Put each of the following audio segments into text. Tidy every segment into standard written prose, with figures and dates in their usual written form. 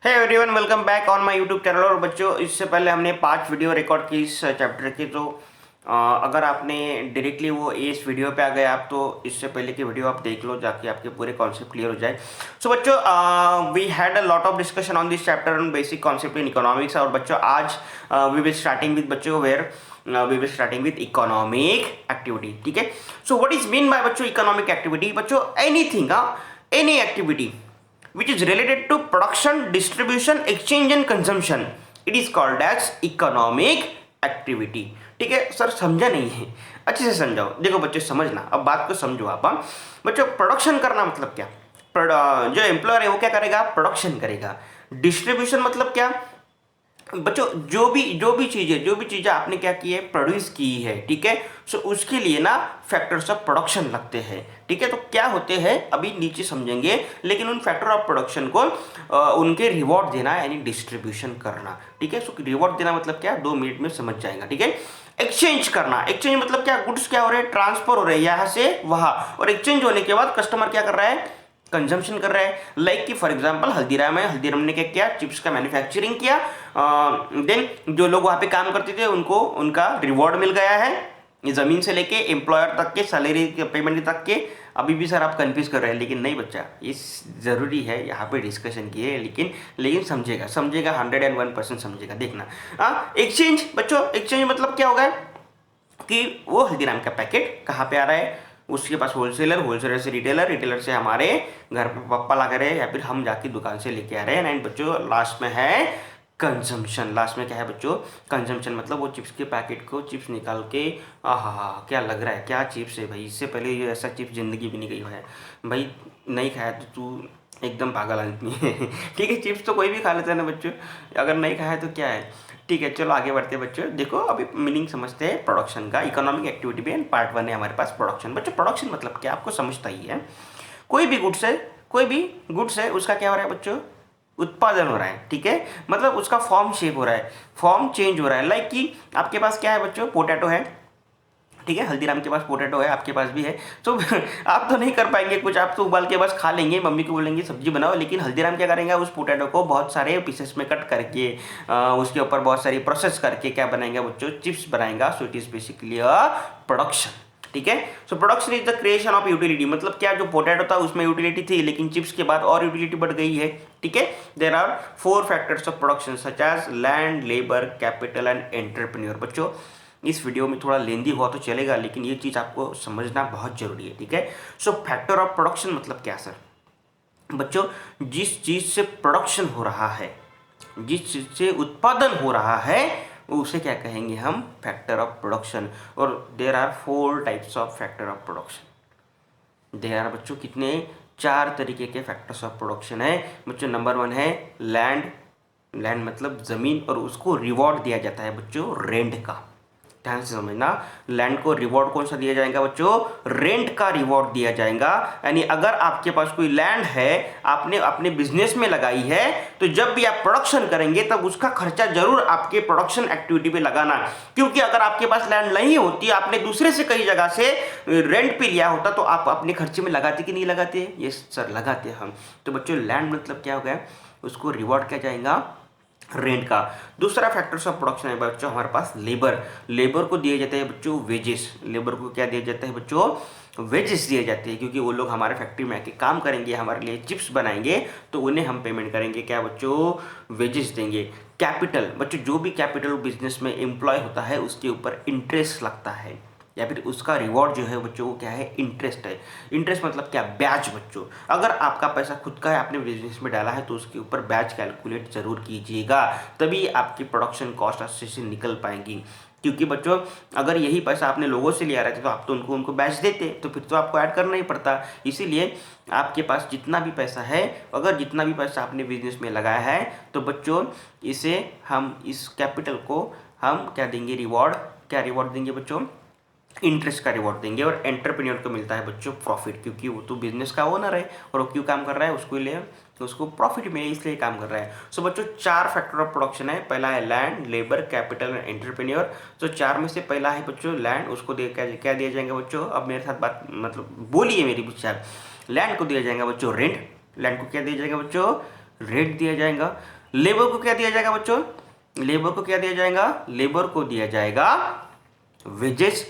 Hey everyone, welcome back on my YouTube channel. और बच्चों, इससे पहले हमने 5 वीडियो रिकॉर्ड की इस चैप्टर की। तो अगर आपने डायरेक्टली वो इस वीडियो पे आ गए आप, तो इससे पहले की वीडियो आप देख लो, जाके आपके पूरे कॉन्सेप्ट क्लियर हो जाए। सो बच्चों, we had a lot of discussion on this chapter on basic concept in economics. और बच्चों आज वी विल स्टार्टिंग विद बच्चों where we will starting with economic activity. ठीक है। So what is mean by बच्चों economic activity? बच्चों anything, any activity which is related to production, distribution, exchange and consumption, it is called as economic activity। ठीक है sir, समझा नहीं है? अच्छे से समझाओ। देखो बच्चों, समझना, अब बात को समझो आप। बच्चों, प्रोडक्शन करना मतलब क्या? जो एम्प्लॉयर है वो क्या करेगा? प्रोडक्शन करेगा। डिस्ट्रीब्यूशन मतलब क्या? बच्चों, जो भी चीजें आपने क्या की है? प्रोड्यूस की है। ठीक है। सो उसके लिए ना फैक्टर्स ऑफ प्रोडक्शन लगते हैं। ठीक है। तो क्या होते हैं अभी नीचे समझेंगे, लेकिन उन फैक्टर ऑफ प्रोडक्शन को उनके रिवॉर्ड देना, यानी डिस्ट्रीब्यूशन करना। ठीक है। सो रिवॉर्ड देना मतलब क्या? 2 मिनट में समझ जाएगा। ठीक है। एक्सचेंज करना, एक्सचेंज मतलब क्या? गुड्स क्या हो रहे हैं? ट्रांसफर हो रहे हैं यहाँ से वहां, और एक्सचेंज होने के बाद कस्टमर क्या कर रहा है? कंजम्पशन कर रहा है। लाइक कि फॉर एग्जांपल हल्दीराम है, हल्दीराम ने क्या किया? चिप्स का मैन्युफैक्चरिंग किया। देन जो लोग वहाँ पे काम करते थे उनको उनका रिवॉर्ड मिल गया है, ज़मीन से लेके एम्प्लॉयर तक के, सैलरी पेमेंट तक के। अभी भी सर आप कंफ्यूज कर रहे हैं, लेकिन नहीं बच्चा, इस ज़रूरी है यहाँ पे डिस्कशन की है, लेकिन समझेगा 101% समझेगा। देखना एक्सचेंज। बच्चों एक्सचेंज मतलब क्या होगा कि वो हल्दीराम का पैकेट कहाँ पे आ रहा है? उसके पास होलसेलर से रिटेलर से हमारे घर पे पापा ला कर या फिर हम जाके दुकान से लेके आ रहे हैं। एंड बच्चों लास्ट में है कंजम्पशन। लास्ट में क्या है बच्चों? कंजम्पशन मतलब वो चिप्स के पैकेट को चिप्स निकाल के, आहा क्या लग रहा है, क्या चिप्स है भाई, इससे पहले ये ऐसा चिप्स जिंदगी भी नहीं गई है भाई। नहीं खाया तो तू एकदम पागल आदमी है। ठीक है। चिप्स तो कोई भी खा लेता है ना बच्चों, अगर नहीं खाया तो क्या है। ठीक है, चलो आगे बढ़ते हैं बच्चों। देखो अभी मीनिंग समझते हैं प्रोडक्शन का। इकोनॉमिक एक्टिविटी में पार्ट 1 है हमारे पास प्रोडक्शन। बच्चों प्रोडक्शन मतलब क्या? आपको समझता ही है। कोई भी गुड्स है उसका क्या हो रहा है बच्चों? उत्पादन हो रहा है। ठीक है। मतलब उसका फॉर्म शेप हो रहा है, फॉर्म चेंज हो रहा है। लाइक कि आपके पास क्या है बच्चों? पोटैटो है। ठीक है। हल्दीराम के पास पोटैटो है, आपके पास भी है। तो आप तो नहीं कर पाएंगे कुछ, आप तो उबाल के बस खा लेंगे, मम्मी को बोलेंगे सब्जी बनाओ। लेकिन हल्दीराम क्या करेंगे? उस पोटैटो को बहुत सारे पीसेस में कट करके उसके ऊपर बहुत सारी प्रोसेस करके क्या बनाएंगे बच्चों? चिप्स बनाएगा। सो it is basically a production. ठीक है। So production is the creation of utility. मतलब क्या? जो पोटैटो था उसमें यूटिलिटी थी, लेकिन चिप्स के बाद और यूटिलिटी बढ़ गई है। ठीक है। There are 4 factors of production such as land, labour, capital and entrepreneur. बच्चों इस वीडियो में थोड़ा लेंदी हुआ तो चलेगा, लेकिन ये चीज़ आपको समझना बहुत जरूरी है। ठीक है। सो फैक्टर ऑफ प्रोडक्शन मतलब क्या सर? बच्चों जिस चीज़ से प्रोडक्शन हो रहा है, जिस चीज़ से उत्पादन हो रहा है, उसे क्या कहेंगे हम? Factor of production. और there are 4 types of factor of production. There are बच्चों कितने? 4 तरीके के फैक्टर्स ऑफ प्रोडक्शन है बच्चों। नंबर 1 है लैंड। लैंड मतलब ज़मीन, और उसको रिवॉर्ड दिया जाता है बच्चों रेंट का। ध्यान से समझना, लैंड को रिवॉर्ड कौन सा दिया जाएगा बच्चों? रेंट का रिवॉर्ड दिया जाएगा। यानी अगर आपके पास कोई लैंड है, आपने अपने बिजनेस में लगाई है, तो जब भी आप प्रोडक्शन करेंगे तब उसका खर्चा जरूर आपके प्रोडक्शन एक्टिविटी पे लगाना। क्योंकि अगर आपके पास लैंड नहीं होती, आपने दूसरे से कई जगह से रेंट पे लिया होता, तो आप अपने खर्चे में लगाते कि नहीं लगाते? ये सर लगाते हम। तो बच्चों लैंड मतलब क्या हो गया? उसको रिवॉर्ड किया जाएगा रेंट का। दूसरा फैक्टर्स ऑफ प्रोडक्शन है बच्चों हमारे पास लेबर। लेबर को दिए जाते हैं बच्चों वेजेस। लेबर को क्या दिया जाता है बच्चों? वेजेस दिए जाते हैं, क्योंकि वो लोग हमारे फैक्ट्री में आके काम करेंगे, हमारे लिए चिप्स बनाएंगे, तो उन्हें हम पेमेंट करेंगे क्या बच्चों? वेजेस देंगे। कैपिटल बच्चों, जो भी कैपिटल बिजनेस में एम्प्लॉय होता है उसके ऊपर इंटरेस्ट लगता है, या फिर उसका रिवॉर्ड जो है बच्चों वो क्या है? इंटरेस्ट है। इंटरेस्ट मतलब क्या? ब्याज बच्चों। अगर आपका पैसा खुद का है, आपने बिजनेस में डाला है, तो उसके ऊपर ब्याज कैलकुलेट जरूर कीजिएगा, तभी आपकी प्रोडक्शन कॉस्ट अच्छे से निकल पाएंगी। क्योंकि बच्चों अगर यही पैसा आपने लोगों से लिया रहता तो आप तो उनको ब्याज देते, तो फिर तो आपको ऐड करना ही पड़ता। इसीलिए आपके पास जितना भी पैसा है, अगर जितना भी पैसा आपने बिजनेस में लगाया है, तो बच्चों इसे हम, इस कैपिटल को हम क्या देंगे? रिवॉर्ड। क्या रिवॉर्ड देंगे बच्चों? इंटरेस्ट का रिवॉर्ड देंगे। और एंटरप्रेन्योर को मिलता है बच्चों प्रॉफिट, क्योंकि वो तो बिजनेस का ओनर है, और वो क्यों काम कर रहा है? उसको लिए उसको प्रॉफिट मिले, इसलिए काम कर रहा है। सो बच्चों 4 फैक्टर ऑफ प्रोडक्शन है। पहला है land, labour, capital and entrepreneur. तो 4 में से पहला है बच्चों लैंड। उसको क्या दिया जाएगा बच्चों? अब मेरे साथ बात मतलब बोलिए मेरी विचार। लैंड को दिया जाएगा बच्चों रेंट। लैंड को क्या दिया जाएगा बच्चों? रेंट दिया जाएगा। लेबर को क्या दिया जाएगा बच्चों? लेबर को क्या दिया जाएगा? लेबर को दिया जाएगा वेजेस।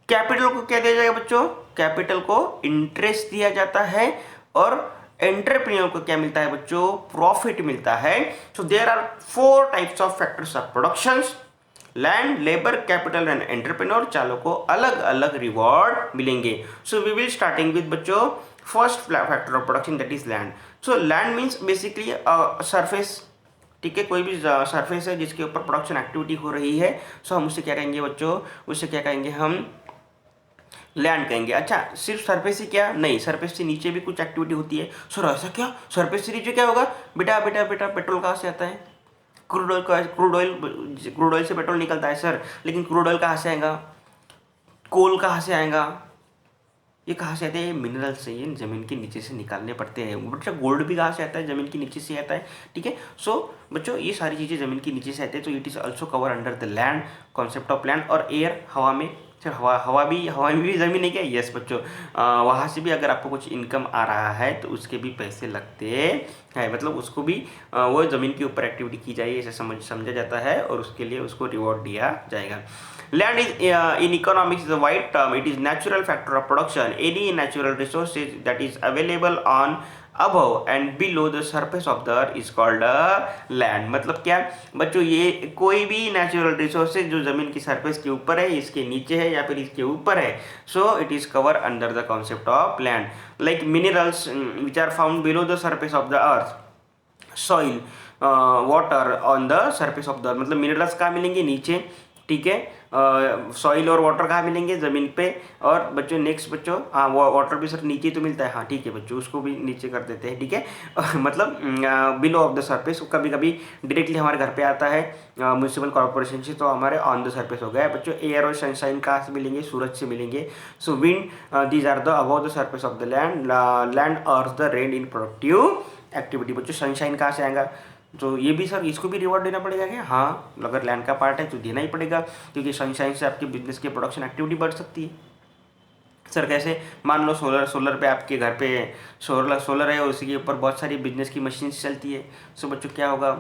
कैपिटल को क्या दिया जाएगा बच्चों? कैपिटल को इंटरेस्ट दिया जाता है। और एंटरप्रेन्योर को क्या मिलता है बच्चों? प्रॉफिट मिलता है। So there are 4 types of factors of productions, land, labour, capital and entrepreneur. चारों को अलग अलग रिवॉर्ड मिलेंगे। So we will starting with बच्चों first factor of production, that is land. So land means basically surface, ठीक है, कोई भी सरफेस है जिसके ऊपर प्रोडक्शन एक्टिविटी हो रही है। सो हम उसे क्या कहेंगे बच्चों? उसे क्या कहेंगे? हम लैंड कहेंगे। अच्छा, सिर्फ सरफेस ही क्या? नहीं, सरफेस से नीचे भी कुछ एक्टिविटी होती है। सर ऐसा क्या? सरफेस से नीचे क्या होगा? बेटा बेटा बेटा पेट्रोल कहाँ से आता है? क्रूड ऑयल का, क्रूड ऑयल से पेट्रोल निकलता है सर, लेकिन क्रूड ऑयल कहाँ से आएगा? कोल कहाँ से आएगा? ये कहाँ से आते हैं? मिनरल से, ये जमीन के नीचे से निकालने पड़ते हैं। बच्चा गोल्ड भी कहाँ से आता है? जमीन के नीचे से आता है, ठीक है। सो बच्चों ये सारी चीज़ें जमीन के नीचे से आती है। तो it is also cover under the land, concept of land. और एयर, हवा में, सर हवा में भी जमीन है क्या? यस बच्चों, वहाँ से भी अगर आपको कुछ इनकम आ रहा है तो उसके भी पैसे लगते हैं, मतलब उसको भी वो ज़मीन के ऊपर एक्टिविटी की जाए ऐसे समझा जाता है, और उसके लिए उसको रिवॉर्ड दिया जाएगा। Land is in economics is a wide term. It is natural factor of production. Any natural resources that is available on above and below the surface of the earth is called land. मतलब क्या बच्चों? ये कोई भी natural resources जो जमीन की surface के ऊपर है, इसके नीचे है या फिर इसके ऊपर है, so it is cover under the concept of land. Like minerals which are found below the surface of the earth, soil, water on the surface of the earth. मतलब मिनरल्स कहाँ मिलेंगे? नीचे, ठीक है। सॉइल और वाटर कहाँ मिलेंगे? ज़मीन पे। और बच्चों नेक्स्ट बच्चों, हाँ वाटर भी सर नीचे तो मिलता है, हाँ ठीक है बच्चों, उसको भी नीचे कर देते हैं, ठीक है। मतलब बिलो ऑफ द सरफेस। कभी कभी डायरेक्टली हमारे घर पे आता है म्यूनसिपल कॉर्पोरेशन से, तो हमारे ऑन द सरफेस हो गया बच्चों। एयर और सनशाइन कहाँ से मिलेंगे? सूरज से मिलेंगे। So wind, these are the above the surface of the land. Land earth the rain in productive activity. बच्चों सनशाइन कहाँ से आएगा? तो ये भी सर इसको भी रिवॉर्ड देना पड़ेगा क्या? हाँ, अगर लैंड का पार्ट है तो देना ही पड़ेगा, क्योंकि सनशाइन से आपके बिजनेस की प्रोडक्शन एक्टिविटी बढ़ सकती है। सर कैसे? मान लो सोलर पे आपके घर पे सोलर है और उसी के ऊपर बहुत सारी बिजनेस की मशीन चलती है। सो बच्चों क्या होगा?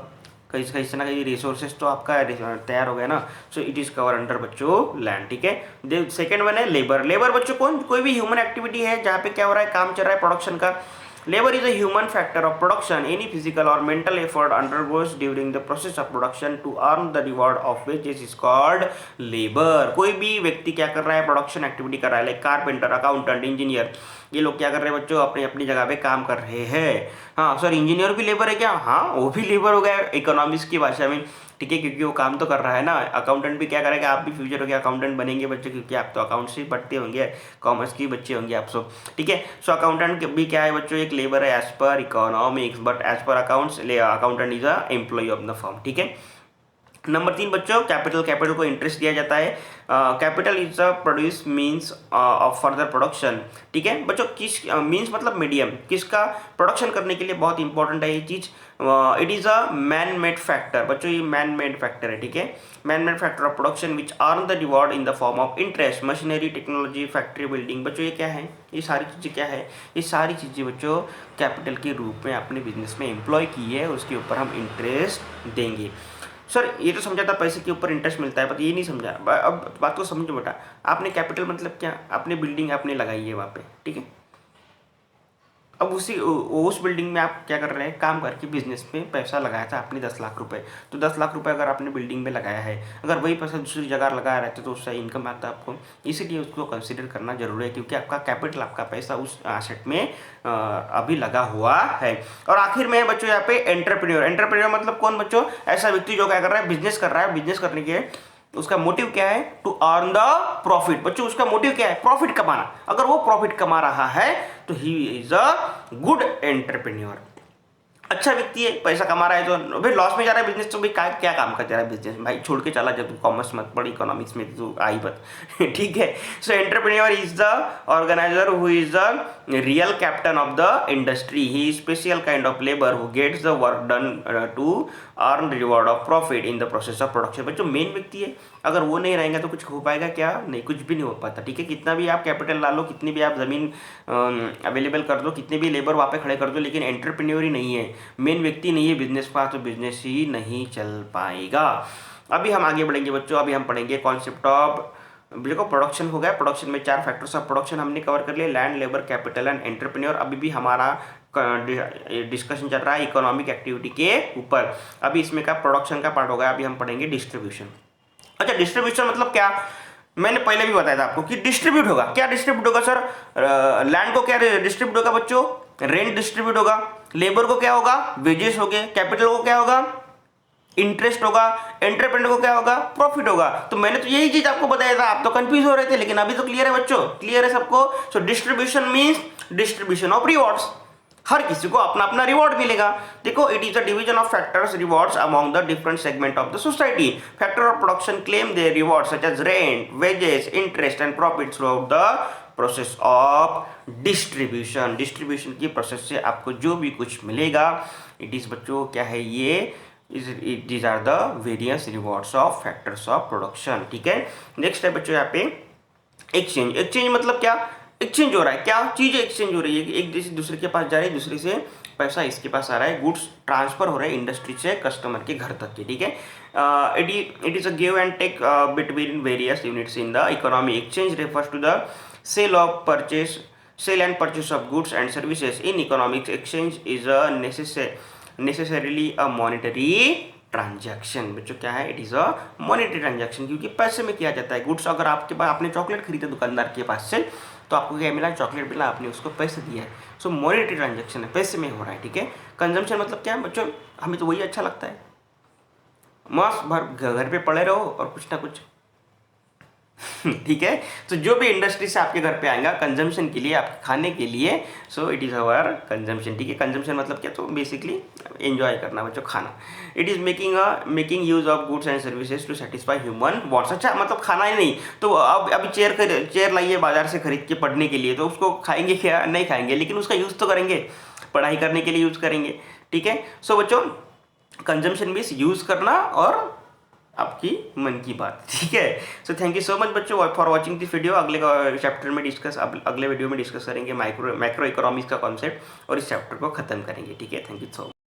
कहीं से ना कहीं रिसोर्सेज तो आपका तैयार हो गया ना। सो इट इज कवर अंडर बच्चों लैंड, ठीक है। सेकेंड वन है लेबर। लेबर बच्चों कोई भी ह्यूमन एक्टिविटी है जहाँ पे क्या हो रहा है? काम चल रहा है प्रोडक्शन का। Labor is a human factor of production. Any physical or mental effort undergoes during the process of production to earn the reward of wages is called labor. कोई भी व्यक्ति क्या कर रहा है? प्रोडक्शन एक्टिविटी कर रहा है, लाइक कारपेंटर, अकाउंटेंट, इंजीनियर, ये लोग क्या कर रहे हैं बच्चों? अपनी अपनी जगह पे काम कर रहे हैं। हाँ सर, इंजीनियर भी लेबर है क्या? हाँ, वो भी लेबर हो गया इकोनॉमिक्स की भाषा में, ठीक है, क्योंकि वो काम तो कर रहा है ना। अकाउंटेंट भी क्या करेगा? आप भी फ्यूचर हो गया अकाउंटेंट बनेंगे बच्चों, क्योंकि आप तो अकाउंट से पढ़ते होंगे, कॉमर्स के बच्चे होंगे आप सब, ठीक है। सो अकाउंटेंट भी क्या है बच्चों? एक लेबर है एज पर इकोनॉमिक्स, बट एज पर accounts accountant is a employ of the firm, ठीक है। नंबर 3 बच्चों कैपिटल को इंटरेस्ट दिया जाता है। Capital is the produce means of further production, ठीक है बच्चों। किस मीन्स मतलब मीडियम, किसका? प्रोडक्शन करने के लिए बहुत इंपॉर्टेंट है ये चीज़। It is a man made factor बच्चों, ये मैन मेड फैक्टर है, ठीक है। Man made factor of production which earn the reward in the form of interest, machinery, technology, factory building. बच्चों ये क्या है? ये सारी चीज़ें क्या है? ये सारी चीज़ें बच्चों कैपिटल के रूप में अपने बिजनेस में एम्प्लॉय की है, उसके ऊपर हम इंटरेस्ट देंगे। सर ये तो समझा था पैसे के ऊपर इंटरेस्ट मिलता है, पर ये नहीं समझा। अब बात को समझो बेटा, आपने कैपिटल मतलब क्या? आपने बिल्डिंग आपने लगाई है वहाँ पे, ठीक है। अब उस बिल्डिंग में आप क्या कर रहे हैं? काम करके बिजनेस में पैसा लगाया था आपने 10 लाख रुपए। तो 10 लाख रुपए अगर आपने बिल्डिंग में लगाया है, अगर वही पैसा दूसरी जगह लगाया रहता तो उससे इनकम आता आपको, इसीलिए उसको कंसिडर करना जरूरी है, क्योंकि आपका कैपिटल, आपका पैसा उस एसेट में अभी लगा हुआ है। और आखिर में बच्चों यहाँ पे एंटरप्रेन्योर। एंटरप्रेन्योर मतलब कौन बच्चों? ऐसा व्यक्ति जो क्या कर रहा है? बिजनेस कर रहा है। बिजनेस करने के उसका मोटिव क्या है? To earn the profit. बच्चों उसका मोटिव क्या है? प्रॉफिट कमाना। अगर वो प्रॉफिट कमा रहा है तो he is a good entrepreneur, अच्छा व्यक्ति है, पैसा कमा रहा है। तो भाई लॉस में जा रहा है बिजनेस तो भाई क्या काम कर जा रहा है बिजनेस? भाई छोड़ के चला, जब तू कॉमर्स मत पढ़, इकोनॉमिक्स में तो आई बात ठीक है। So entrepreneur is the organiser who is the real captain of the industry. He is special kind of labour who gets the work done to earn reward of profit in the process of production. बच्चों main व्यक्ति है, अगर वो नहीं रहेंगे तो कुछ हो पाएगा क्या? नहीं, कुछ भी नहीं हो पाता, ठीक है। कितना भी आप कैपिटल ला लो, कितनी भी आप ज़मीन अवेलेबल कर दो, कितने भी लेबर वहाँ पे खड़े कर दो, लेकिन एंटरप्रेन्योर ही नहीं है, मेन व्यक्ति नहीं है बिजनेस का, तो बिजनेस ही नहीं चल पाएगा। अभी हम आगे बढ़ेंगे बच्चों। अभी हम पढ़ेंगे कॉन्सेप्ट ऑफ, देखो प्रोडक्शन हो गया। प्रोडक्शन में 4 फैक्टर्स ऑफ प्रोडक्शन हमने कवर कर लिए, land, labour, capital and entrepreneur. अभी भी हमारा डिस्कशन चल रहा है इकोनॉमिक एक्टिविटी के ऊपर। अभी इसमें का प्रोडक्शन का पार्ट होगा। अभी हम पढ़ेंगे डिस्ट्रीब्यूशन। अच्छा, डिस्ट्रीब्यूशन मतलब क्या? मैंने पहले भी बताया था आपको कि डिस्ट्रीब्यूट होगा। क्या डिस्ट्रीब्यूट होगा सर? लैंड को क्या डिस्ट्रीब्यूट होगा बच्चों? रेंट डिस्ट्रीब्यूट होगा। लेबर को क्या होगा? वेजेस हो गए। कैपिटल को क्या होगा? इंटरेस्ट होगा। एंटरप्रेन्योर को क्या होगा? प्रॉफिट होगा। तो मैंने तो यही चीज आपको बताया था, आप तो कंफ्यूज हो रहे थे, लेकिन अभी तो क्लियर है बच्चों, क्लियर है सबको। So distribution means distribution of rewards. हर किसी को अपना अपना रिवॉर्ड मिलेगा। देखो, it is a division of factors rewards among the different segment of the society. Factor of production claim their rewards such as rent, wages, interest and profit throughout the process of distribution. Distribution की process से आपको जो भी कुछ मिलेगा, it is बच्चों क्या है ये, these are the various rewards of factors of production, ठीक है। नेक्स्ट है बच्चों यहाँ पे एक्सचेंज। एक्सचेंज मतलब क्या? एक्सचेंज हो रहा है, क्या चीज़ एक्सचेंज हो रही है? एक देश दूसरे के पास जा रही है, दूसरे से पैसा इसके पास आ रहा है, गुड्स ट्रांसफर हो रहे हैं इंडस्ट्री से कस्टमर के घर तक के, ठीक है। It is a give and take between various units in the economy. Exchange refers to the sale and purchase of goods and services in economics. Exchange is a necessarily a monetary transaction. बच्चों क्या है? It is a monetary transaction, क्योंकि पैसे में किया जाता है। Goods अगर आपके पास, आपने चॉकलेट खरीदा दुकानदार के पास से, तो आपको क्या मिला? चॉकलेट मिला, आपने उसको पैसे दिया है। सो मॉनेटरी ट्रांजैक्शन है, पैसे में हो रहा है, ठीक है। कंजम्पशन मतलब क्या है बच्चों? हमें तो वही अच्छा लगता है, मस्त भर घर पे पड़े रहो और कुछ ना कुछ ठीक है। तो जो भी इंडस्ट्री से आपके घर पे आएगा कंजम्पशन के लिए, आपके खाने के लिए, सो इट इज अवर कंजम्पशन, ठीक है। कंजम्पशन मतलब क्या? तो बेसिकली एंजॉय करना बच्चों, खाना। It is making use of goods and services to satisfy human wants. अच्छा, मतलब खाना ही नहीं तो अब अभी चेयर लाइए बाजार से खरीद के पढ़ने के लिए, तो उसको खाएंगे क्या? नहीं खाएंगे, लेकिन उसका यूज तो करेंगे, पढ़ाई करने के लिए यूज करेंगे, ठीक है। सो बच्चों, कंजम्पशन मीन्स यूज करना और आपकी मन की बात, ठीक है। So thank you so much बच्चों फॉर वॉचिंग दिस वीडियो। अगले चैप्टर में अगले वीडियो में डिस्कस करेंगे मैक्रो इकोनॉमिक्स का कॉन्सेप्ट और इस चैप्टर को खत्म करेंगे, ठीक है। Thank you so much.